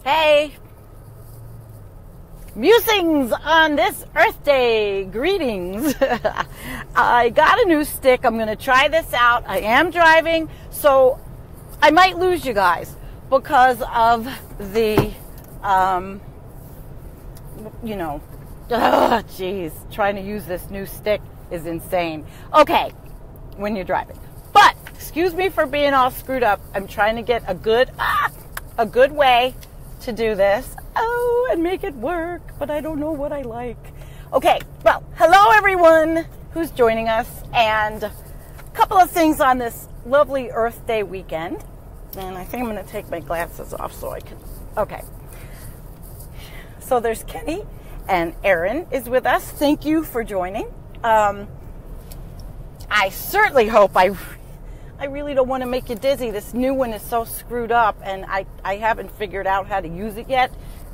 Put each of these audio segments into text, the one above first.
Hey, musings on this Earth Day. Greetings. I got a new stick. I'm going to try this out. I am driving, so I might lose you guys because of the, trying to use this new stick is insane. Okay, when you're driving. But, excuse me for being all screwed up. I'm trying to get a good way to do this. Oh, and make it work, but I don't know what I like. Okay, well, hello everyone who's joining us, and a couple of things on this lovely Earth Day weekend. And I think I'm going to take my glasses off so I can, okay. So there's Kenny, and Aaron is with us. Thank you for joining. I certainly hope, I really don't want to make you dizzy. This new one is so screwed up, and I haven't figured out how to use it yet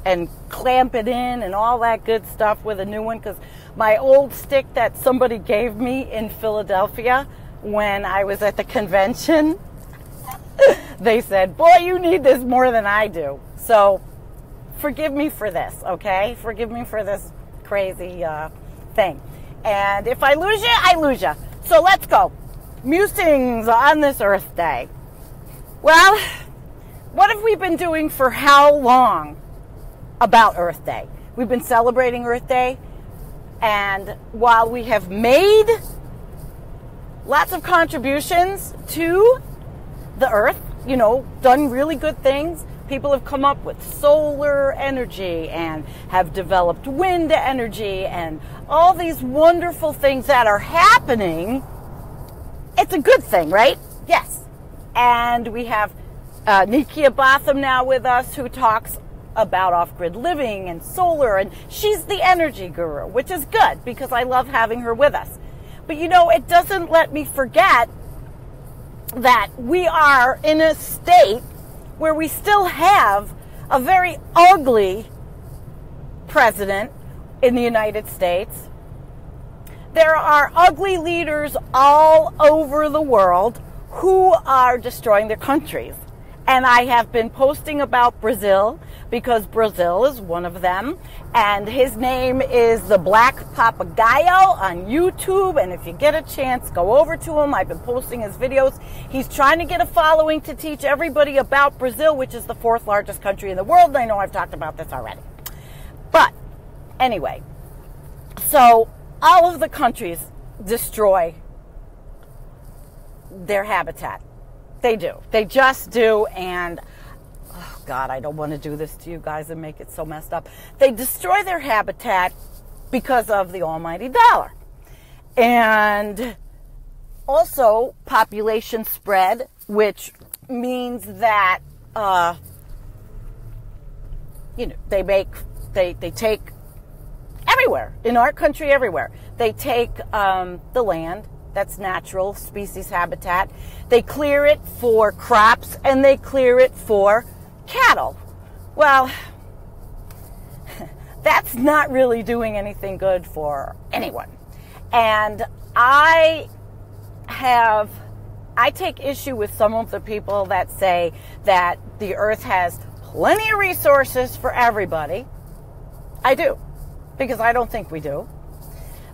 and clamp it in and all that good stuff with a new one, because my old stick that somebody gave me in Philadelphia when I was at the convention, they said, boy, you need this more than I do. So forgive me for this, okay? Forgive me for this crazy thing. And if I lose you, I lose you. So let's go. Musings on this Earth Day. Well, what have we been doing for how long about Earth Day? We've been celebrating Earth Day, and while we have made lots of contributions to the Earth, done really good things, people have come up with solar energy and have developed wind energy and all these wonderful things that are happening. It's a good thing, right? Yes. And we have Nikia Botham now with us, who talks about off-grid living and solar, and she's the energy guru, which is good because I love having her with us. But it doesn't let me forget that we are in a state where we still have a very ugly president in the United States. There are ugly leaders all over the world who are destroying their countries. And I have been posting about Brazil because Brazil is one of them. And his name is the Black Papagayo on YouTube. And if you get a chance, go over to him. I've been posting his videos. He's trying to get a following to teach everybody about Brazil, which is the 4th largest country in the world. And I know I've talked about this already. But anyway, so all of the countries destroy their habitat. They do. They just do. And, oh God, I don't want to do this to you guys and make it so messed up. They destroy their habitat because of the almighty dollar. And also population spread, which means that, they take everywhere, in our country, everywhere. They take the land that's natural species habitat. They clear it for crops, and they clear it for cattle. Well, that's not really doing anything good for anyone. And I take issue with some of the people that say that the earth has plenty of resources for everybody. I do, because I don't think we do.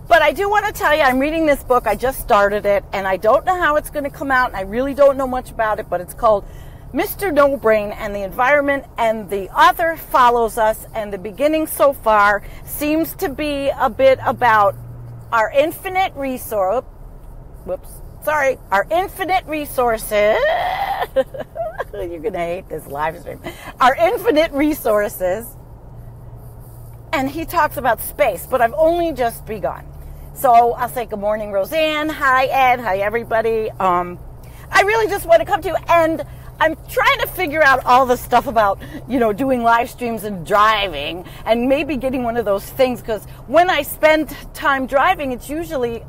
But I do want to tell you, I'm reading this book. I just started it, and I don't know how it's going to come out, and I really don't know much about it, but it's called Mr. No Brain and the Environment, and the author follows us, and the beginning so far seems to be a bit about our infinite resources. Our infinite resources. You're going to hate this live stream. Our infinite resources. And he talks about space, but I've only just begun. So I'll say good morning, Roseanne. Hi, Ed. Hi, everybody. I really just want to come to you, and I'm trying to figure out all the stuff about, doing live streams and driving, and maybe getting one of those things, because when I spend time driving, it's usually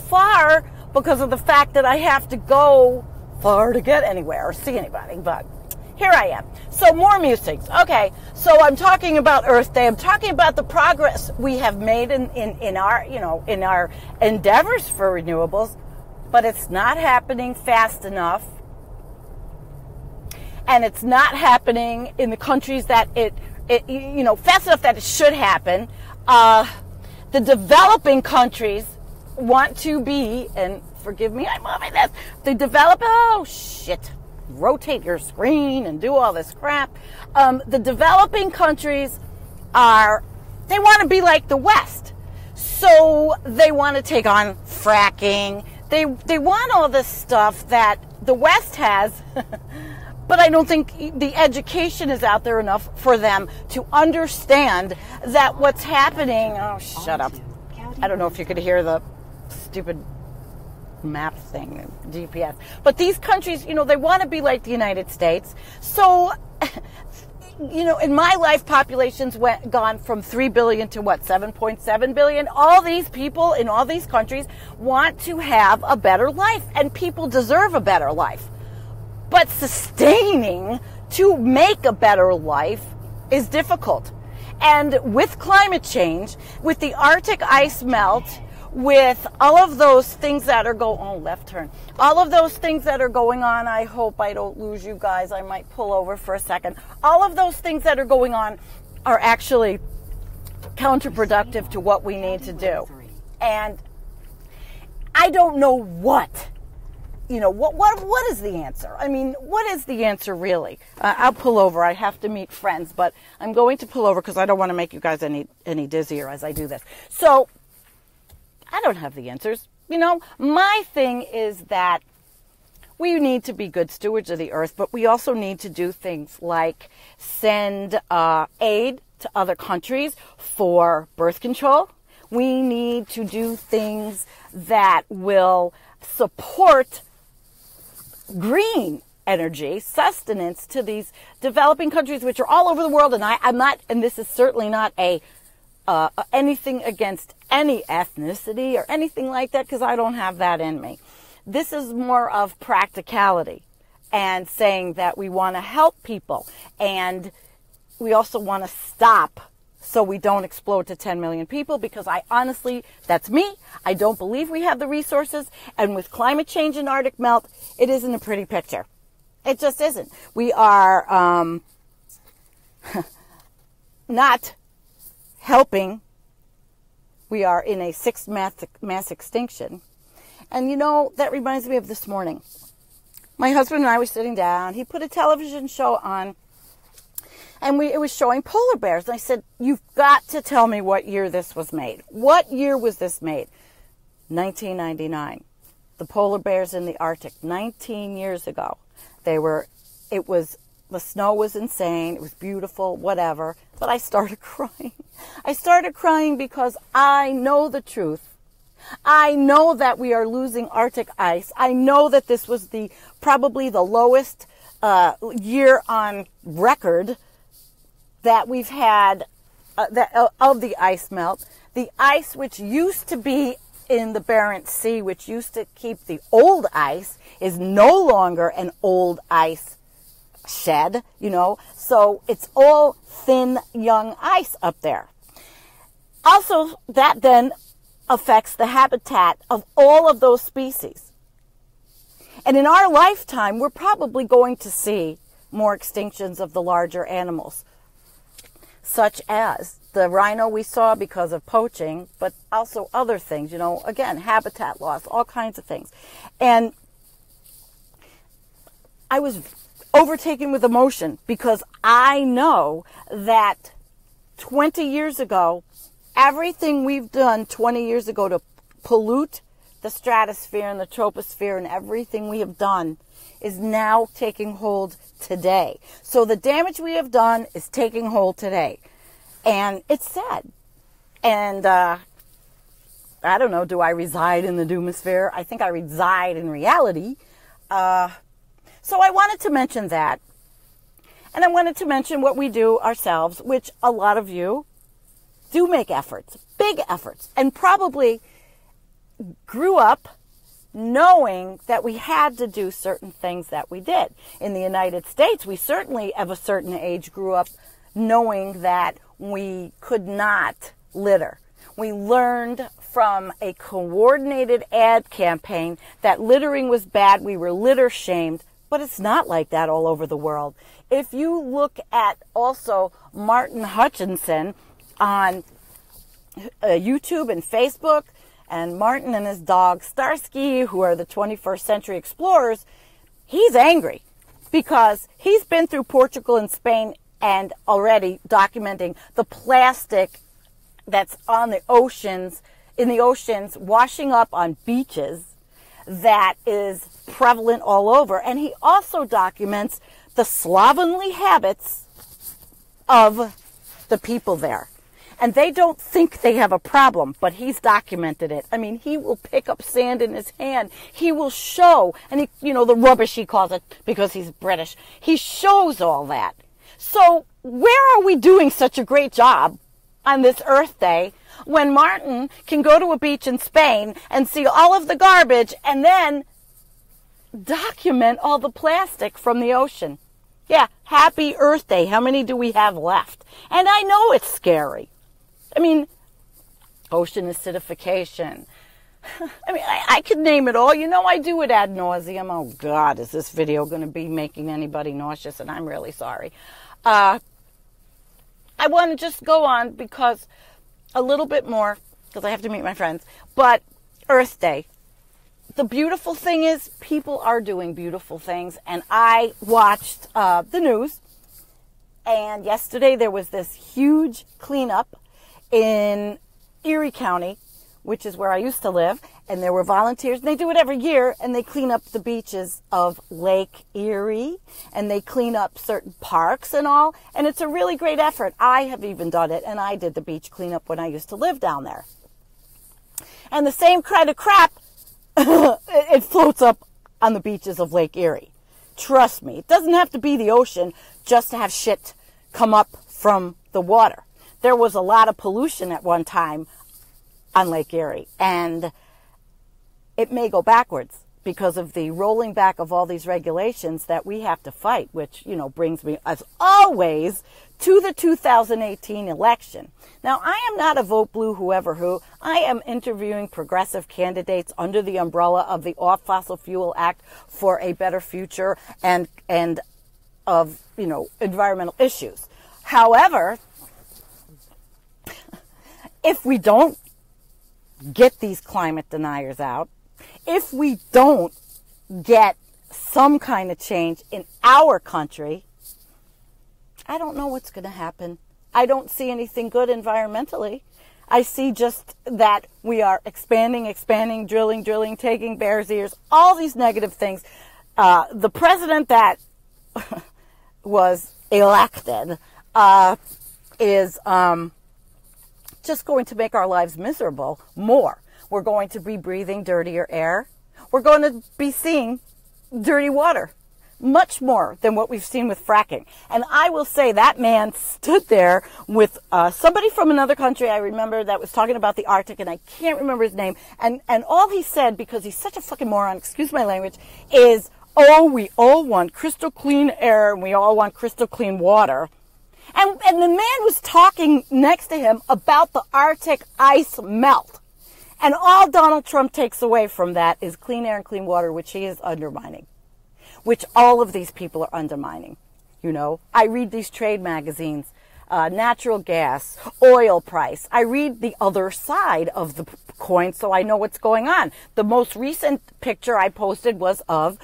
far because of the fact that I have to go far to get anywhere or see anybody. But here I am. So more musings. Okay, so I'm talking about Earth Day. I'm talking about the progress we have made in our, in our endeavors for renewables, but it's not happening fast enough. and it's not happening in the countries that it fast enough that it should happen. The developing countries want to be, and forgive me, I'm moving this. Rotate your screen and do all this crap. The developing countries they want to be like the West. So they want to take on fracking. They want all this stuff that the West has, but I don't think the education is out there enough for them to understand that what's happening. Oh, shut up. I don't know if you could hear the stupid map thing, GPS. But these countries, they want to be like the United States. So, in my life, populations gone from 3 billion to 7.7 billion. All these people in all these countries want to have a better life, and people deserve a better life. But sustaining to make a better life is difficult. And with climate change, with the Arctic ice melt, with all of those things that are all of those things that are going on, I hope I don't lose you guys. I might pull over for a second. All of those things that are going on are actually counterproductive to what we need to do. And I don't know what is the answer? I mean, what is the answer really? I'll pull over. I have to meet friends, but I'm going to pull over because I don't want to make you guys any dizzier as I do this. So I don't have the answers. My thing is that we need to be good stewards of the earth, but we also need to do things like send aid to other countries for birth control. We need to do things that will support green energy, sustenance to these developing countries, which are all over the world. And I'm not, and this is certainly not anything against any ethnicity or anything like that, because I don't have that in me. This is more of practicality and saying that we want to help people, and we also want to stop so we don't explode to 10 million people, because that's me. I don't believe we have the resources, and with climate change and Arctic melt, it isn't a pretty picture. It just isn't. We are not helping. We are in a sixth mass extinction. And that reminds me of this morning. My husband and I were sitting down. He put a television show on, and it was showing polar bears. And I said, you've got to tell me what year this was made. What year was this made? 1999. The polar bears in the Arctic, 19 years ago. The snow was insane. It was beautiful, whatever. But I started crying. I started crying because I know the truth. I know that we are losing Arctic ice. I know that this was probably the lowest year on record that we've had of the ice melt. The ice which used to be in the Barents Sea, which used to keep the old ice, is no longer an old ice shed, so it's all thin, young ice up there. Also, that then affects the habitat of all of those species. And in our lifetime, we're probably going to see more extinctions of the larger animals, such as the rhino we saw because of poaching, but also other things, again, habitat loss, all kinds of things. And I was overtaken with emotion because I know that 20 years ago, everything we've done 20 years ago to pollute the stratosphere and the troposphere and everything we have done is now taking hold today. So the damage we have done is taking hold today. And it's sad. And I don't know, do I reside in the doomosphere? I think I reside in reality. So I wanted to mention that. And I wanted to mention what we do ourselves, which a lot of you do make efforts, big efforts, and probably grew up knowing that we had to do certain things that we did. In the United States, we certainly, of a certain age, grew up knowing that we could not litter. We learned from a coordinated ad campaign that littering was bad. We were litter shamed, But it's not like that all over the world. If you look at also Martin Hutchinson on YouTube and Facebook, and Martin and his dog Starsky, who are the 21st century explorers, he's angry because he's been through Portugal and Spain and already documenting the plastic that's on the oceans, in the oceans, washing up on beaches, that is prevalent all over. And he also documents the slovenly habits of the people there. And they don't think they have a problem, but he's documented it. I mean, he will pick up sand in his hand. He will show, and he, you know, the rubbish he calls it because he's British. He shows all that. So where are we doing such a great job on this Earth Day when Martin can go to a beach in Spain and see all of the garbage and then document all the plastic from the ocean? Yeah, happy Earth Day. How many do we have left? And I know it's scary. I mean, ocean acidification. I mean, I could name it all. You know, I do it ad nauseum. Oh, God, is this video going to be making anybody nauseous? And I'm really sorry. I want to just go on because a little bit more, because I have to meet my friends. But Earth Day. The beautiful thing is people are doing beautiful things. And I watched the news. And yesterday there was this huge cleanup in Erie County, which is where I used to live, and there were volunteers, and they do it every year, and they clean up the beaches of Lake Erie, and they clean up certain parks and all, and it's a really great effort. I have even done it, and I did the beach cleanup when I used to live down there. And the same kind of crap, it floats up on the beaches of Lake Erie. Trust me, it doesn't have to be the ocean just to have shit come up from the water. There was a lot of pollution at one time on Lake Erie, and it may go backwards because of the rolling back of all these regulations that we have to fight, which, you know, brings me, as always, to the 2018 election. Now, I am not a vote blue whoever who. I am interviewing progressive candidates under the umbrella of the Off Fossil Fuel Act for a better future and of, you know, environmental issues. However, if we don't get these climate deniers out, if we don't get some kind of change in our country, I don't know what's going to happen. I don't see anything good environmentally. I see just that we are expanding, drilling, taking bear's ears, all these negative things. The president that was elected is just going to make our lives miserable more. We're going to be breathing dirtier air. We're going to be seeing dirty water, much more than what we've seen with fracking. And I will say that man stood there with somebody from another country, I remember, that was talking about the Arctic, and I can't remember his name. And all he said, because he's such a fucking moron, excuse my language, is, oh, we all want crystal clean air and we all want crystal clean water. And the man was talking next to him about the Arctic ice melt. And all Donald Trump takes away from that is clean air and clean water, which he is undermining. Which all of these people are undermining. You know, I read these trade magazines, natural gas, oil price. I read the other side of the coin so I know what's going on. The most recent picture I posted was of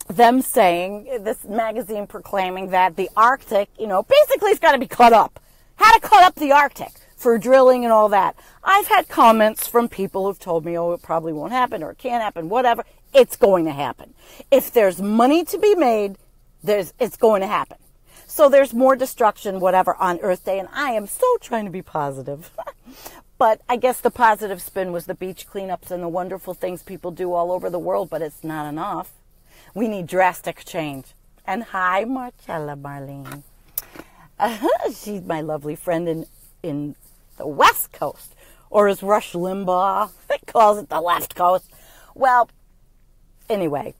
them saying, this magazine proclaiming that the Arctic, you know, basically it's got to be cut up. How to cut up the Arctic for drilling and all that. I've had comments from people who've told me, oh, it probably won't happen or it can't happen, whatever. It's going to happen. If there's money to be made, it's going to happen. So there's more destruction, whatever, on Earth Day, and I am so trying to be positive. But I guess the positive spin was the beach cleanups and the wonderful things people do all over the world, but it's not enough. We need drastic change. And hi, Marcella Marlene. She's my lovely friend in the West Coast, or as Rush Limbaugh calls it, the left coast. Well, anyway,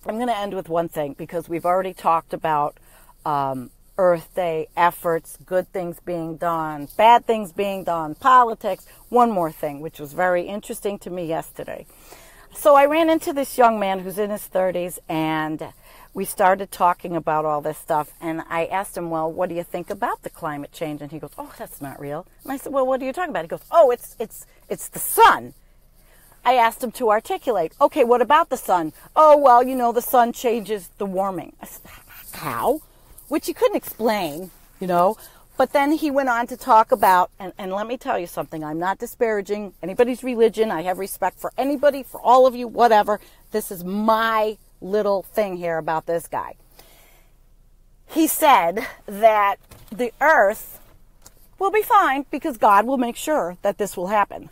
I'm going to end with one thing, because we've already talked about Earth Day efforts, good things being done, bad things being done, politics. One more thing, which was very interesting to me yesterday. So I ran into this young man who's in his 30s, and we started talking about all this stuff. And I asked him, well, what do you think about the climate change? And he goes, oh, that's not real. And I said, well, what are you talking about? He goes, oh, it's the sun. I asked him to articulate, okay, what about the sun? Oh, well, you know, the sun changes the warming. I said, how? Which he couldn't explain, you know. But then he went on to talk about, and let me tell you something, I'm not disparaging anybody's religion. I have respect for anybody, for all of you, whatever. This is my little thing here about this guy. He said that the earth will be fine because God will make sure that this will happen.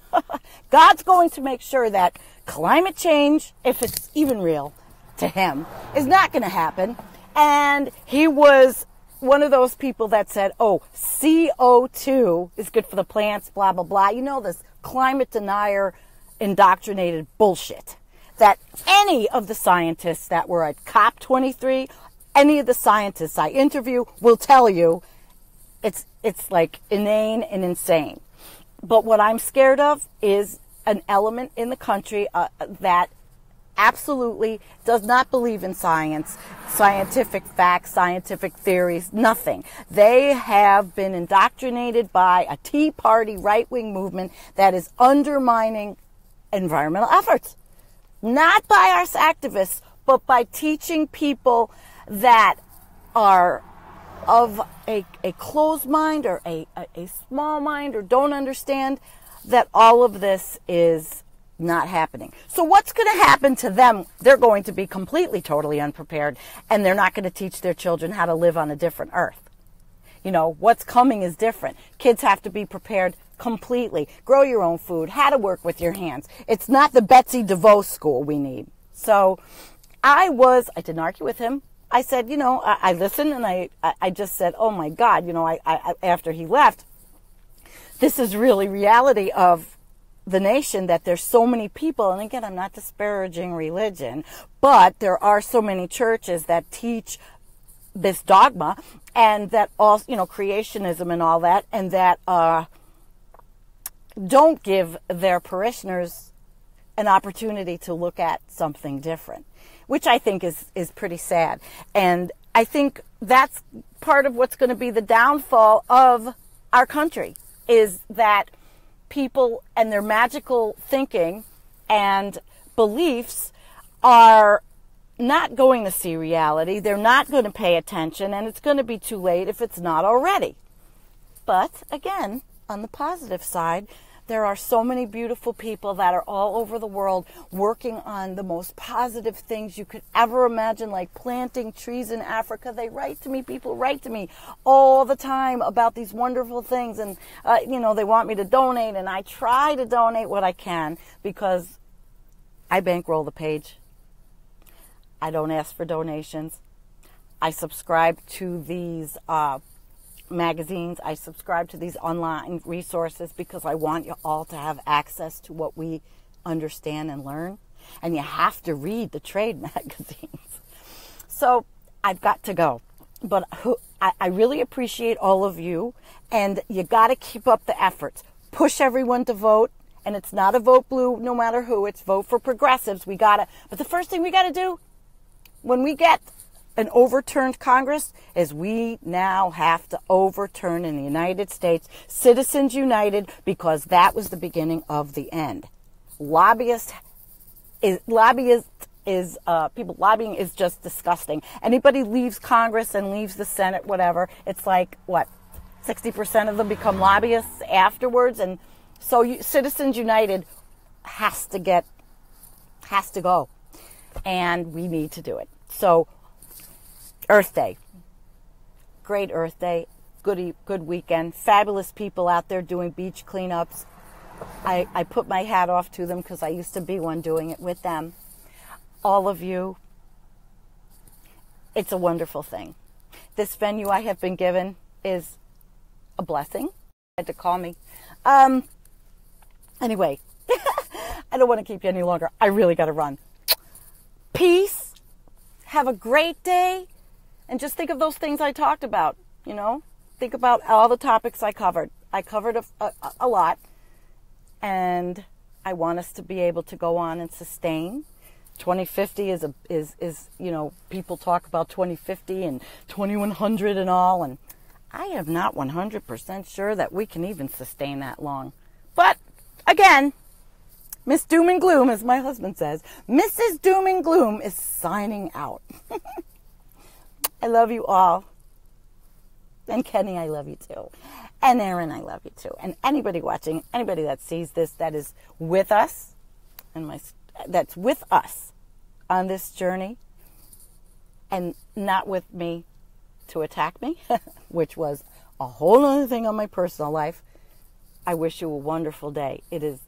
God's going to make sure that climate change, if it's even real to him, is not going to happen. And he was one of those people that said, oh, CO2 is good for the plants, blah, blah, blah. You know, this climate denier indoctrinated bullshit that any of the scientists that were at COP23, any of the scientists I interview will tell you it's like inane and insane. But what I'm scared of is an element in the country that absolutely does not believe in science, scientific facts, scientific theories, nothing. They have been indoctrinated by a Tea Party right-wing movement that is undermining environmental efforts. Not by us activists, but by teaching people that are of a closed mind or a small mind or don't understand that all of this is not happening. So what's going to happen to them? They're going to be completely, totally unprepared, and they're not going to teach their children how to live on a different earth. You know, what's coming is different. Kids have to be prepared completely. Grow your own food, how to work with your hands. It's not the Betsy DeVos school we need. So I didn't argue with him. I said, you know, I listened, and I just said, oh my God, you know, I after he left, this is really reality of the nation, that there's so many people, and again, I'm not disparaging religion, but there are so many churches that teach this dogma, and that also, you know, creationism and all that, and that don't give their parishioners an opportunity to look at something different, which I think is pretty sad. And I think that's part of what's going to be the downfall of our country, is that people and their magical thinking and beliefs are not going to see reality. They're not going to pay attention, and it's going to be too late if it's not already. But again, on the positive side, there are so many beautiful people that are all over the world working on the most positive things you could ever imagine, like planting trees in Africa. They write to me, people write to me all the time about these wonderful things, and you know, they want me to donate, and I try to donate what I can because I bankroll the page. I don't ask for donations. I subscribe to these magazines. I subscribe to these online resources because I want you all to have access to what we understand and learn. And you have to read the trade magazines. So I've got to go. But I really appreciate all of you. And you got to keep up the efforts. Push everyone to vote. And it's not a vote blue no matter who. It's vote for progressives. But the first thing we got to do when we get an overturned Congress is we now have to overturn in the United States Citizens United, because that was the beginning of the end. Lobbying is just disgusting. Anybody leaves Congress and leaves the Senate, whatever, it's like, what, 60% of them become lobbyists afterwards? And so Citizens United has to go. And we need to do it. So Earth Day. Great Earth Day. Good weekend. Fabulous people out there doing beach cleanups. I put my hat off to them because I used to be one doing it with them. All of you, it's a wonderful thing. This venue I have been given is a blessing. Had to call me. Anyway, I don't want to keep you any longer. I really got to run. Peace. Have a great day. And just think of those things I talked about, you know. Think about all the topics I covered. I covered a lot. And I want us to be able to go on and sustain. 2050 is people talk about 2050 and 2100 and all, and I am not 100% sure that we can even sustain that long. But again, Miss Doom and Gloom, as my husband says, Mrs. Doom and Gloom is signing out. I love you all. And Kenny, I love you too. And Aaron, I love you too. And anybody watching, anybody that sees this, that is with us, that's with us on this journey, and not with me to attack me, which was a whole other thing on my personal life. I wish you a wonderful day. It is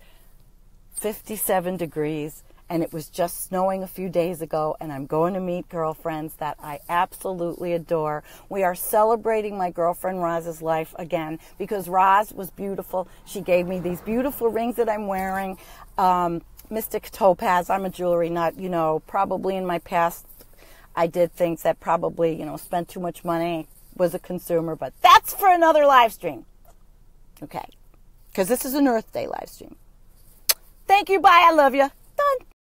57 degrees, and it was just snowing a few days ago, and I'm going to meet girlfriends that I absolutely adore. We are celebrating my girlfriend Roz's life again, because Roz was beautiful. She gave me these beautiful rings that I'm wearing, Mystic Topaz. I'm a jewelry nut, probably in my past I did things that probably, spent too much money, was a consumer, but that's for another live stream. Okay, because this is an Earth Day live stream. Thank you, bye, I love you.